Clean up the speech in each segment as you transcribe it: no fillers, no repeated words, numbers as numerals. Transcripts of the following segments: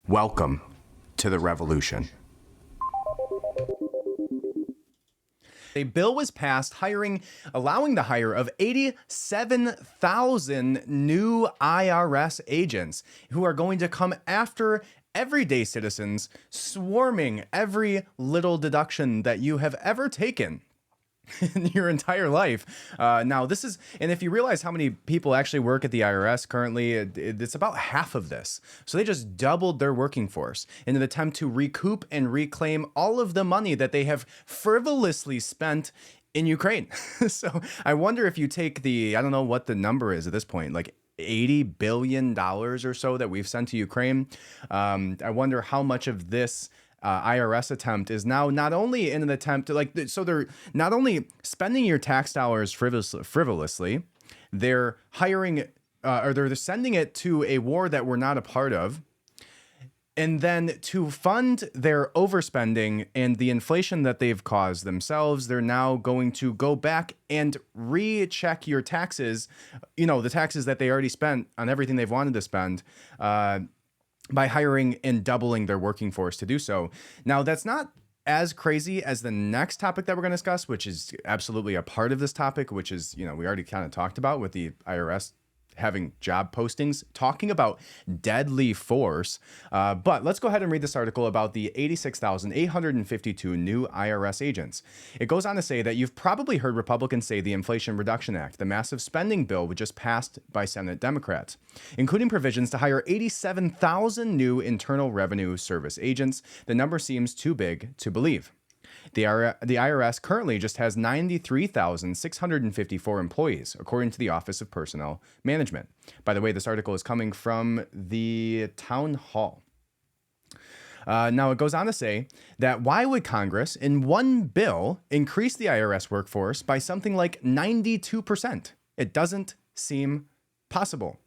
Welcome to the revolution. A bill was passed allowing the hire of 87,000 new IRS agents who are going to come after everyday citizens, swarming every little deduction that you have ever taken in your entire life. Now, this is, and if you realize how many people actually work at the IRS currently, it's about half of this. So they just doubled their working force in an attempt to recoup and reclaim all of the money that they have frivolously spent in Ukraine. So I wonder if you take I don't know what the number is at this point, like $80 billion or so that we've sent to Ukraine. I wonder how much of this IRS attempt is now not only in an attempt to so they're not only spending your tax dollars frivolously, they're hiring or they're sending it to a war that we're not a part of. And then to fund their overspending and the inflation that they've caused themselves, they're now going to go back and recheck your taxes, the taxes that they already spent on everything they've wanted to spend, by hiring and doubling their working force to do so. Now, that's not as crazy as the next topic that we're going to discuss, which is absolutely a part of this topic, which is, we already kind of talked about with the IRS having job postings, talking about deadly force. But let's go ahead and read this article about the 86,852 new IRS agents. It goes on to say that you've probably heard Republicans say the Inflation Reduction Act, the massive spending bill just passed by Senate Democrats, including provisions to hire 87,000 new Internal Revenue Service agents. The number seems too big to believe. The IRS currently just has 93,654 employees, according to the Office of Personnel Management. By the way, this article is coming from the Town Hall. Now, it goes on to say that why would Congress, in one bill, increase the IRS workforce by something like 92%? It doesn't seem possible.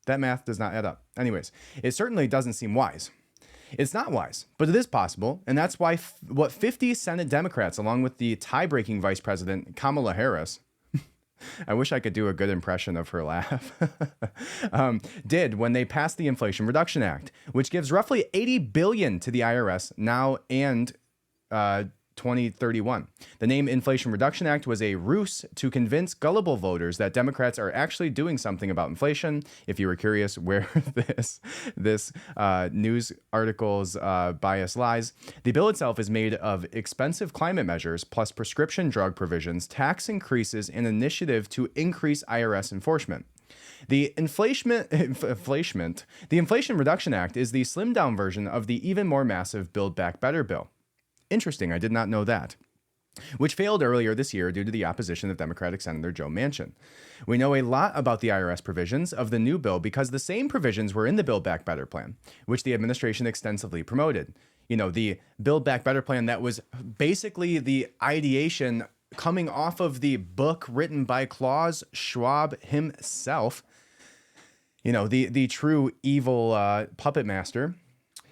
That math does not add up. Anyways, it certainly doesn't seem wise. It's not wise, but it is possible, and that's why what 50 Senate Democrats, along with the tie-breaking Vice President Kamala Harris, I wish I could do a good impression of her laugh, did when they passed the Inflation Reduction Act, which gives roughly $80 billion to the IRS now and 2031. The name Inflation Reduction Act was a ruse to convince gullible voters that Democrats are actually doing something about inflation. If you were curious where this news article's bias lies, the bill itself is made of expensive climate measures plus prescription drug provisions, tax increases, and initiative to increase IRS enforcement. The Inflation Reduction Act is the slimmed-down version of the even more massive Build Back Better bill. Interesting, I did not know that. Which failed earlier this year due to the opposition of Democratic Senator Joe Manchin. We know a lot about the IRS provisions of the new bill because the same provisions were in the Build Back Better plan, which the administration extensively promoted. The Build Back Better plan that was basically the ideation coming off of the book written by Klaus Schwab himself, the true evil puppet master.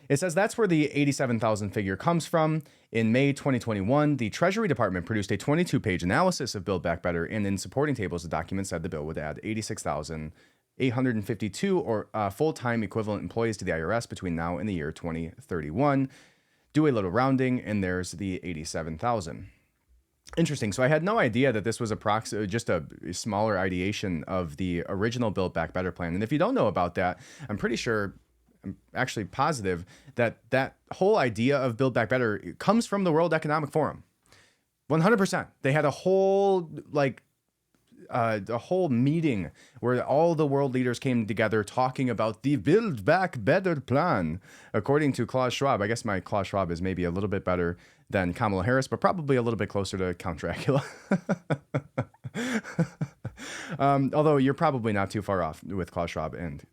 It says that's where the 87,000 figure comes from. In May 2021, the Treasury Department produced a 22-page analysis of Build Back Better, and in supporting tables, the document said the bill would add 86,852 or full-time equivalent employees to the IRS between now and the year 2031. Do a little rounding, and there's the 87,000. Interesting. So I had no idea that this was just a smaller ideation of the original Build Back Better plan. And if you don't know about that, I'm actually positive that whole idea of Build Back Better comes from the World Economic Forum. 100%. They had a whole meeting where all the world leaders came together talking about the Build Back Better plan, according to Klaus Schwab. I guess my Klaus Schwab is maybe a little bit better than Kamala Harris, but probably a little bit closer to Count Dracula. Although you're probably not too far off with Klaus Schwab and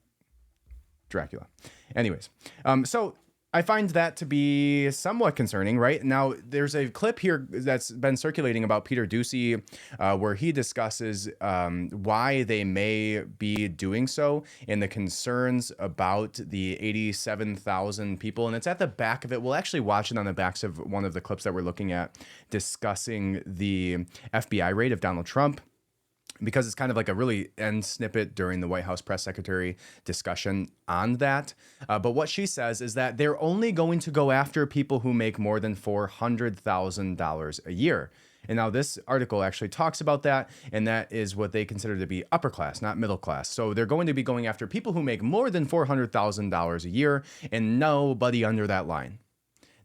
Dracula. Anyways, so I find that to be somewhat concerning, right? Now, there's a clip here that's been circulating about Peter Doocy, where he discusses why they may be doing so and the concerns about the 87,000 people. And it's at the back of it. We'll actually watch it on the backs of one of the clips that we're looking at discussing the FBI raid of Donald Trump. because it's kind of like a really end snippet during the White House press secretary discussion on that. But what she says is that they're only going to go after people who make more than $400,000 a year. And now this article actually talks about that, and that is what they consider to be upper class, not middle class. So they're going to be going after people who make more than $400,000 a year and nobody under that line.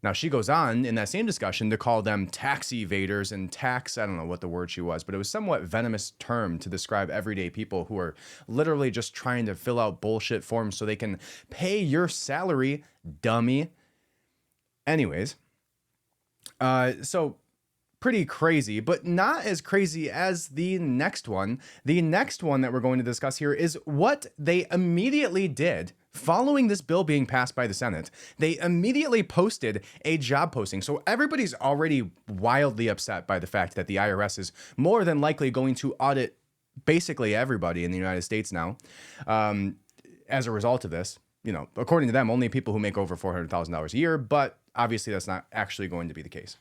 Now, she goes on in that same discussion to call them tax evaders and I don't know what the word she was, but it was somewhat venomous term to describe everyday people who are literally just trying to fill out bullshit forms so they can pay your salary, dummy. Anyways, so pretty crazy, but not as crazy as the next one. The next one that we're going to discuss here is what they immediately did following this bill being passed by the Senate. They immediately posted a job posting. So everybody's already wildly upset by the fact that the IRS is more than likely going to audit basically everybody in the United States now. As a result of this, according to them, only people who make over $400,000 a year, but obviously that's not actually going to be the case.